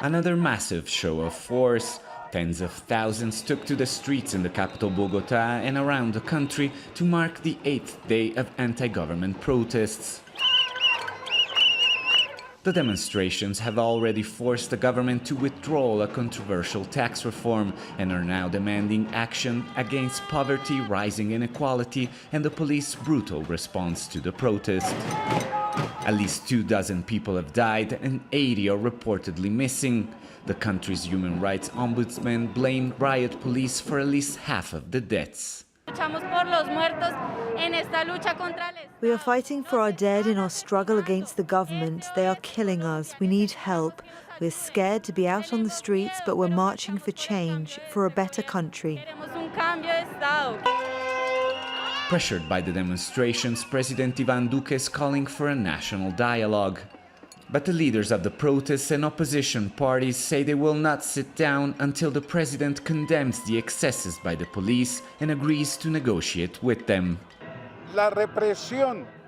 Another massive show of force. Tens of thousands took to the streets in the capital Bogota and around the country to mark the 8th day of anti-government protests. The demonstrations have already forced the government to withdraw a controversial tax reform and are now demanding action against poverty, rising inequality, and the police's brutal response to the protest. At least 24 people have died and 80 are reportedly missing. The country's human rights ombudsman blamed riot police for at least half of the deaths. We are fighting for our dead in our struggle against the government. They are killing us. We need help. We're scared to be out on the streets, but we're marching for change, for a better country. Pressured by the demonstrations, President Ivan Duque is calling for a national dialogue. But the leaders of the protests and opposition parties say they will not sit down until the president condemns the excesses by the police and agrees to negotiate with them.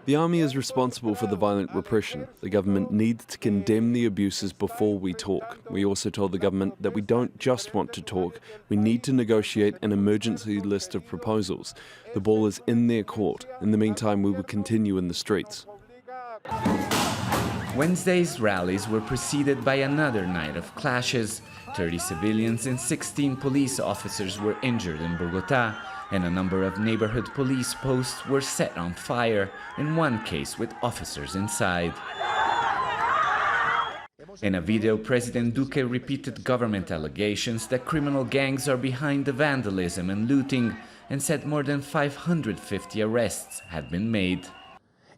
The army is responsible for the violent repression. The government needs to condemn the abuses before we talk. We also told the government that we don't just want to talk, we need to negotiate an emergency list of proposals. The ball is in their court. In the meantime, we will continue in the streets. Wednesday's rallies were preceded by another night of clashes. 30 civilians and 16 police officers were injured in Bogota, and a number of neighborhood police posts were set on fire, in one case with officers inside. In a video, President Duque repeated government allegations that criminal gangs are behind the vandalism and looting, and said more than 550 arrests had been made.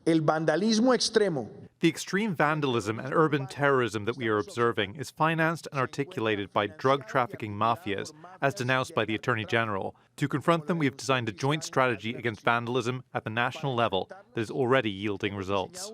El vandalismo extremo. The extreme vandalism and urban terrorism that we are observing is financed and articulated by drug trafficking mafias, as denounced by the Attorney General. To confront them, we have designed a joint strategy against vandalism at the national level that is already yielding results.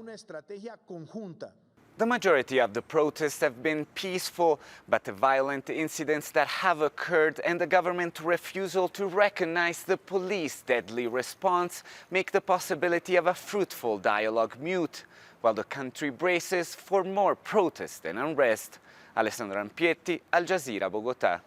The majority of the protests have been peaceful, but the violent incidents that have occurred and the government's refusal to recognize the police's deadly response make the possibility of a fruitful dialogue mute, while the country braces for more protest and unrest. Alessandro Rampietti, Al Jazeera, Bogota.